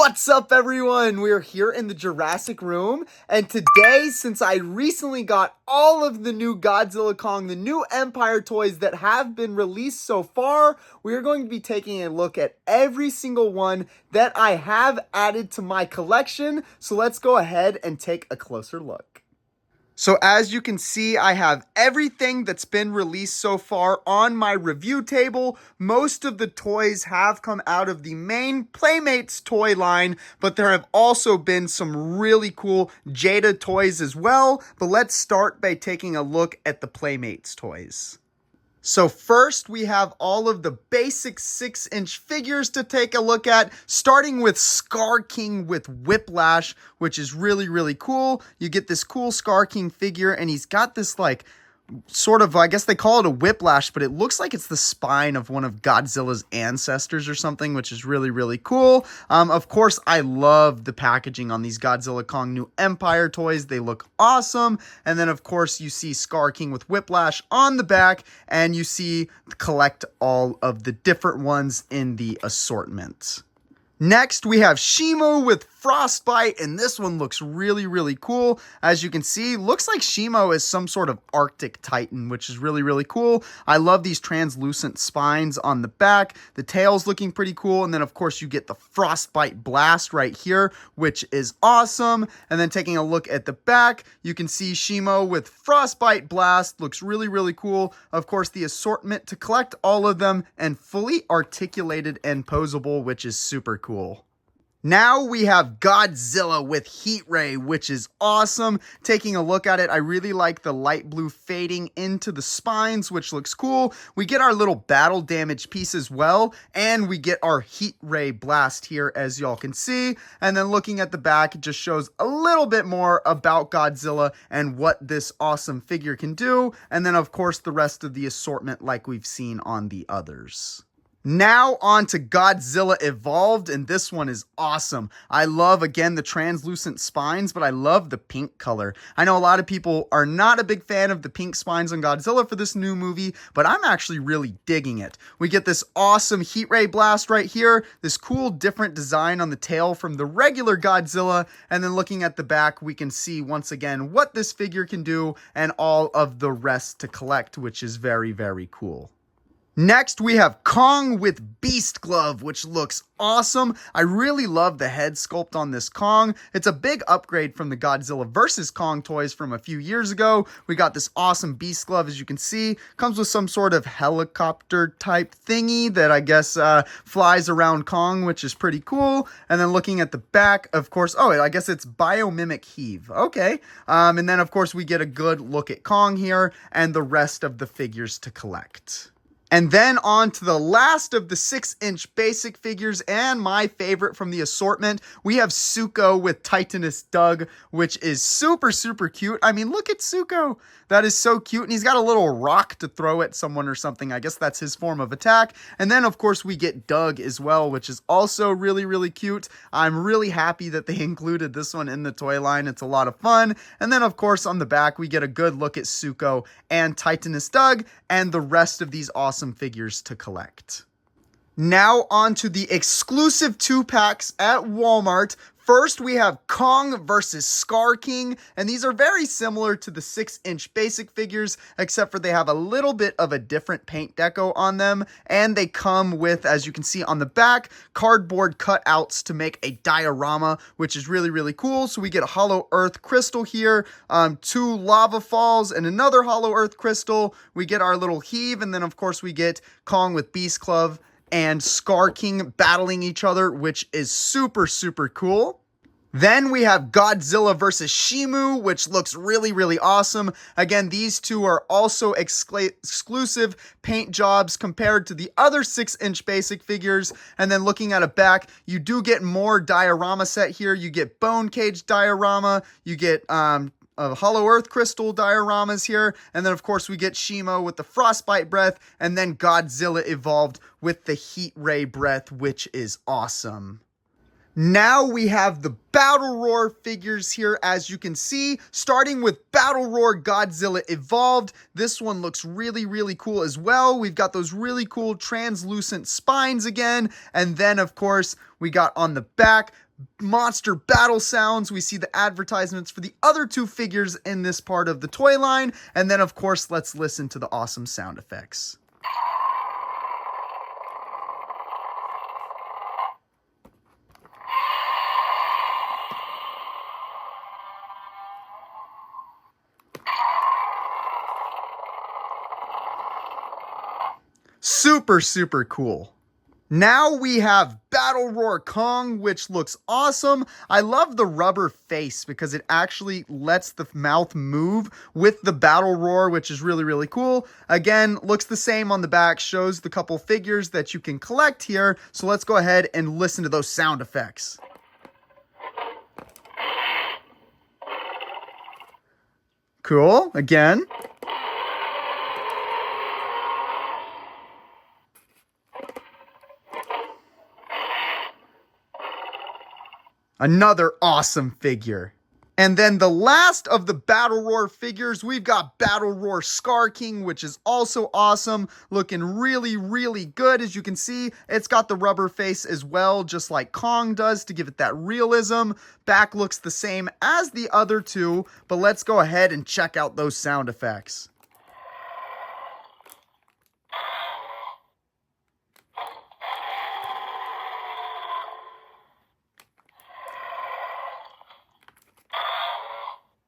What's up, everyone? We're here in the Jurassic Room, and today, since I recently got all of the new Godzilla Kong, the new Empire toys that have been released so far, we're going to be taking a look at every single one that I have added to my collection. So let's go ahead and take a closer look. So as you can see, I have everything that's been released so far on my review table. Most of the toys have come out of the main Playmates toy line, but there have also been some really cool Jada toys as well. But let's start by taking a look at the Playmates toys. So first, we have all of the basic 6-inch figures to take a look at, starting with Scar King with Whiplash, which is really, really cool. You get this cool Scar King figure, and he's got this, like, sort of, I guess they call it a whiplash, but it looks like it's the spine of one of Godzilla's ancestors or something, which is really, really cool. Of course, I love the packaging on these Godzilla Kong New Empire toys. They look awesome. And then, of course, you see Scar King with Whiplash on the back, and you see collect all of the different ones in the assortment. Next, we have Shimo with Frostbite, and this one looks really, really cool. As you can see, looks like Shimo is some sort of Arctic Titan, which is really, really cool. I love these translucent spines on the back. The tail's looking pretty cool, and then, of course, you get the Frostbite Blast right here, which is awesome. And then taking a look at the back, you can see Shimo with Frostbite Blast. Looks really, really cool. Of course, the assortment to collect all of them, and fully articulated and posable, which is super cool. Now we have Godzilla with Heat Ray, which is awesome. Taking a look at it, I really like the light blue fading into the spines, which looks cool. We get our little battle damage piece as well, and we get our Heat Ray Blast here, as y'all can see. And then looking at the back, it just shows a little bit more about Godzilla and what this awesome figure can do. And then, of course, the rest of the assortment like we've seen on the others. Now on to Godzilla Evolved, and this one is awesome. I love, again, the translucent spines, but I love the pink color. I know a lot of people are not a big fan of the pink spines on Godzilla for this new movie, but I'm actually really digging it. We get this awesome Heat Ray Blast right here, this cool different design on the tail from the regular Godzilla, and then looking at the back, we can see once again what this figure can do and all of the rest to collect, which is very, very cool. Next, we have Kong with Beast Glove, which looks awesome. I really love the head sculpt on this Kong. It's a big upgrade from the Godzilla vs. Kong toys from a few years ago. We got this awesome Beast Glove, as you can see. Comes with some sort of helicopter type thingy that I guess flies around Kong, which is pretty cool. And then looking at the back, of course, oh, I guess it's Biomimic Heave. Okay. And then, of course, we get a good look at Kong here and the rest of the figures to collect. And then on to the last of the 6-inch basic figures, and my favorite from the assortment, we have Zuko with Titanus Doug, which is super, super cute. I mean, look at Zuko. That is so cute. And he's got a little rock to throw at someone or something. I guess that's his form of attack. And then, of course, we get Doug as well, which is also really, really cute. I'm really happy that they included this one in the toy line. It's a lot of fun. And then, of course, on the back, we get a good look at Zuko and Titanus Doug and the rest of these awesome figures to collect. Now on to the exclusive 2-packs at Walmart. First, we have Kong versus Scar King, and these are very similar to the 6-inch basic figures, except for they have a little bit of a different paint deco on them, and they come with, as you can see on the back, cardboard cutouts to make a diorama, which is really, really cool. So we get a Hollow Earth crystal here, 2 lava falls, and another Hollow Earth crystal. We get our little heave, and then, of course, we get Kong with Beast Glove and Scar King battling each other, which is super, super cool. Then we have Godzilla versus Shimu, which looks really, really awesome. Again, these two are also exclusive paint jobs compared to the other 6-inch basic figures. And then looking at a back, you do get more diorama set here. You get Bone Cage diorama, you get Hollow Earth crystal dioramas here, and then of course we get Shimo with the Frostbite Breath, and then Godzilla Evolved with the Heat Ray Breath, which is awesome. Now we have the Battle Roar figures here, as you can see, starting with Battle Roar Godzilla Evolved. This one looks really, really cool as well. We've got those really cool translucent spines again. And then, of course, we got on the back monster battle sounds. We see the advertisements for the other two figures in this part of the toy line. And then, of course, let's listen to the awesome sound effects. Super, super cool. Now we have Battle Roar Kong, which looks awesome. I love the rubber face because it actually lets the mouth move with the Battle Roar, which is really, really cool. Again, looks the same on the back, shows the couple figures that you can collect here. So let's go ahead and listen to those sound effects. Cool. Again. Another awesome figure. And then the last of the Battle Roar figures, we've got Battle Roar Scar King, which is also awesome. Looking really, really good. As you can see, it's got the rubber face as well, just like Kong does to give it that realism. Back looks the same as the other two, but let's go ahead and check out those sound effects.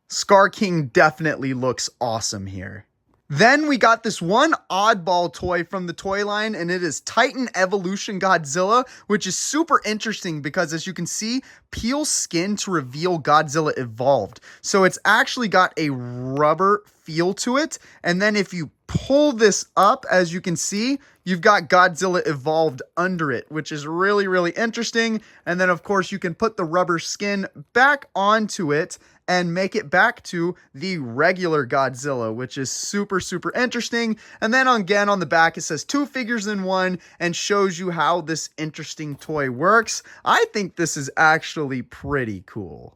Scar King definitely looks awesome here. Then we got this one oddball toy from the toy line, and it is Titan Evolution Godzilla, which is super interesting because, as you can see, peel skin to reveal Godzilla evolved. So it's actually got a rubber feel to it, and then if you pull this up, as you can see, you've got Godzilla evolved under it, which is really, really interesting. And then, of course, you can put the rubber skin back onto it and make it back to the regular Godzilla, which is super, super interesting. And then again, on the back, it says 2 figures in 1 and shows you how this interesting toy works. I think this is actually pretty cool.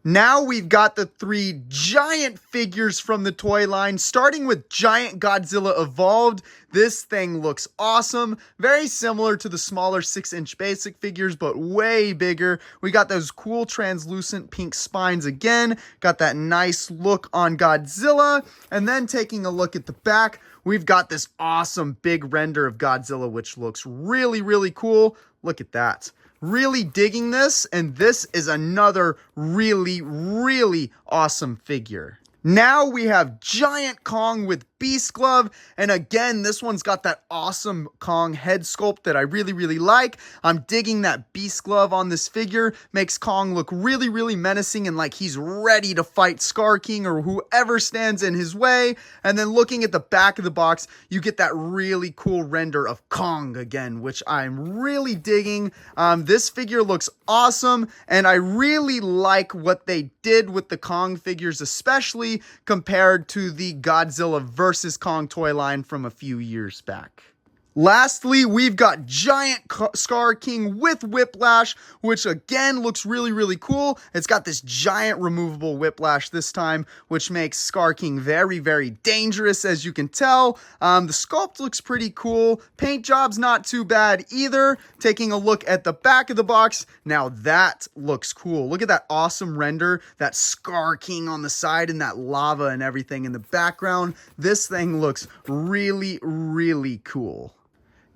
Now we've got the 3 giant figures from the toy line, starting with Giant Godzilla Evolved. This thing looks awesome. Very similar to the smaller 6-inch basic figures, but way bigger. We got those cool translucent pink spines again. Got that nice look on Godzilla. And then taking a look at the back, we've got this awesome big render of Godzilla, which looks really, really cool. Look at that. Really digging this, and this is another really, really awesome figure. Now we have Giant Kong with Beast Glove, and again, this one's got that awesome Kong head sculpt that I really, really like. I'm digging that Beast Glove on this figure. Makes Kong look really, really menacing and like he's ready to fight Scar King or whoever stands in his way. And then looking at the back of the box, you get that really cool render of Kong again, which I'm really digging. This figure looks awesome, and I really like what they did with the Kong figures, especially compared to the Godzilla versus Kong toy line from a few years back. Lastly, we've got Giant Scar King with Whiplash, which again looks really, really cool. It's got this giant removable whiplash this time, which makes Scar King very, very dangerous, as you can tell. The sculpt looks pretty cool. Paint job's not too bad either. Taking a look at the back of the box, now that looks cool. Look at that awesome render, that Scar King on the side and that lava and everything in the background. This thing looks really, really cool.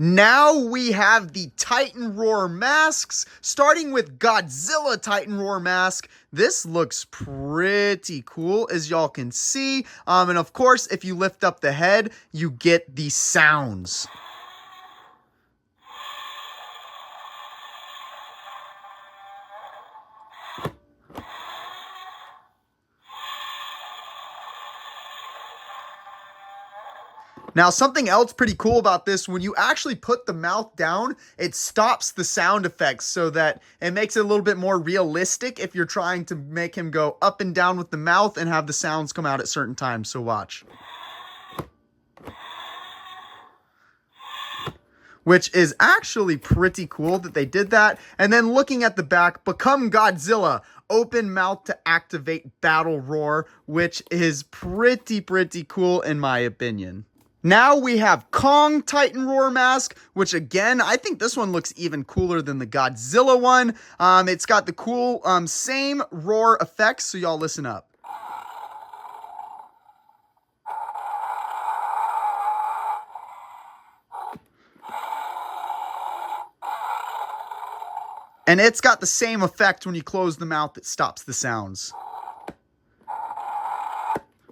Now we have the Titan Roar masks, starting with Godzilla Titan Roar mask. This looks pretty cool, as y'all can see. And of course, if you lift up the head, you get the sounds. Now, something else pretty cool about this, when you actually put the mouth down, it stops the sound effects so that it makes it a little bit more realistic if you're trying to make him go up and down with the mouth and have the sounds come out at certain times. So watch. Which is actually pretty cool that they did that. And then looking at the back, Become Godzilla. Open mouth to activate Battle Roar, which is pretty cool in my opinion. Now we have Kong Titan Roar mask, which again, I think this one looks even cooler than the Godzilla one. It's got the cool same roar effects, so y'all listen up. And it's got the same effect when you close the mouth that stops the sounds,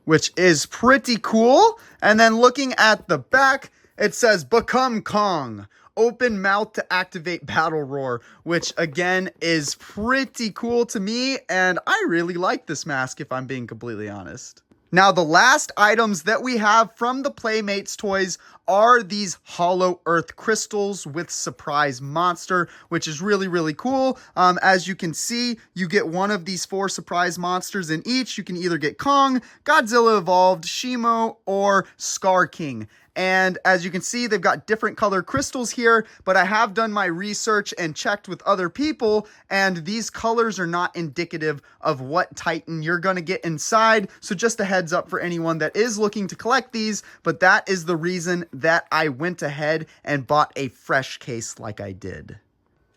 which is pretty cool. And then looking at the back, it says, "Become Kong. Open mouth to activate battle roar," which again is pretty cool to me. And I really like this mask, if I'm being completely honest. Now, the last items that we have from the Playmates toys are these hollow earth crystals with surprise monster, which is really, really cool. As you can see, you get one of these 4 surprise monsters in each. You can either get Kong, Godzilla Evolved, Shimo, or Scar King. And as you can see, they've got different color crystals here, but I have done my research and checked with other people, and these colors are not indicative of what Titan you're going to get inside. So just a heads up for anyone that is looking to collect these, but that is the reason that I went ahead and bought a fresh case like I did.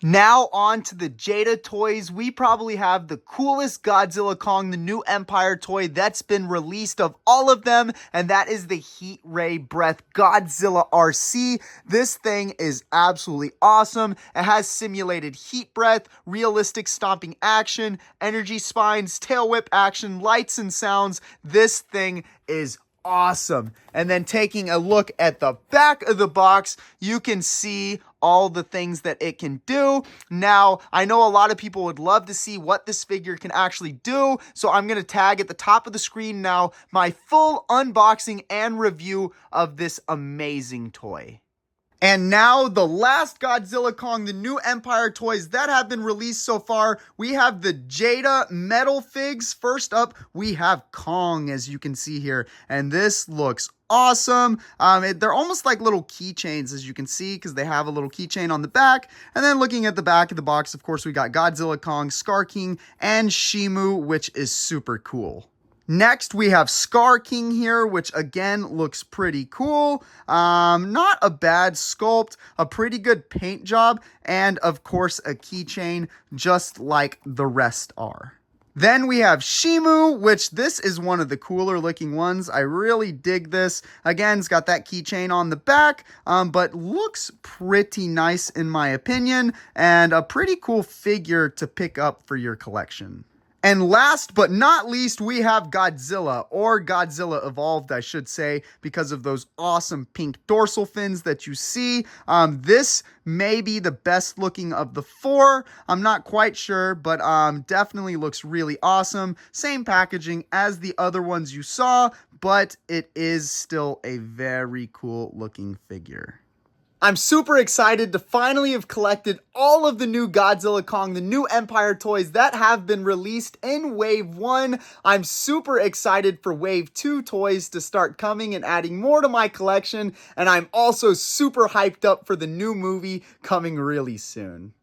Now on to the Jada toys. We probably have the coolest Godzilla Kong, the new Empire toy that's been released of all of them, and that is the Heat Ray Breath Godzilla RC. This thing is absolutely awesome. It has simulated heat breath, realistic stomping action, energy spines, tail whip action, lights and sounds. This thing is awesome. And then taking a look at the back of the box, you can see all the things that it can do. Now, I know a lot of people would love to see what this figure can actually do, so I'm going to tag at the top of the screen now my full unboxing and review of this amazing toy. And now the last Godzilla Kong, the new Empire toys that have been released so far. We have the Jada Metal figs. First up, we have Kong, as you can see here. And this looks awesome. They're almost like little keychains, as you can see, because they have a little keychain on the back. And then looking at the back of the box, of course, we got Godzilla, Kong, Scar King, and Shimu, which is super cool. Next, we have Scar King here, which again looks pretty cool. Not a bad sculpt, a pretty good paint job, and of course a keychain just like the rest are. Then we have Shimu, which this is one of the cooler looking ones. I really dig this. Again, it's got that keychain on the back, but looks pretty nice in my opinion, and a pretty cool figure to pick up for your collection. And last but not least, we have Godzilla, or Godzilla Evolved, I should say, because of those awesome pink dorsal fins that you see. This may be the best looking of the 4. I'm not quite sure, but definitely looks really awesome. Same packaging as the other ones you saw, but it is still a very cool looking figure. I'm super excited to finally have collected all of the new Godzilla Kong, the new Empire toys that have been released in Wave 1. I'm super excited for Wave 2 toys to start coming and adding more to my collection. And I'm also super hyped up for the new movie coming really soon.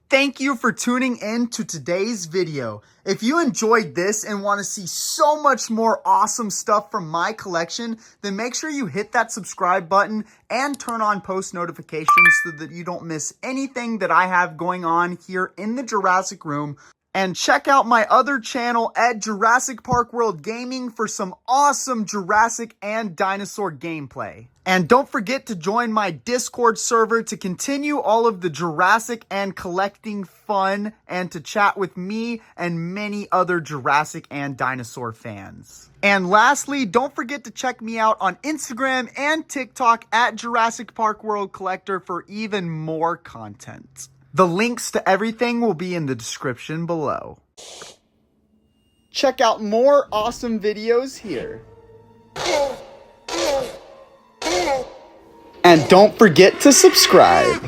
Thank you for tuning in to today's video. If you enjoyed this and want to see so much more awesome stuff from my collection, then make sure you hit that subscribe button and turn on post notifications so that you don't miss anything that I have going on here in the Jurassic Room. And check out my other channel at Jurassic Park World Gaming for some awesome Jurassic and dinosaur gameplay. And don't forget to join my Discord server to continue all of the Jurassic and collecting fun and to chat with me and many other Jurassic and dinosaur fans. And lastly, don't forget to check me out on Instagram and TikTok at Jurassic Park World Collector for even more content. The links to everything will be in the description below. Check out more awesome videos here. And don't forget to subscribe.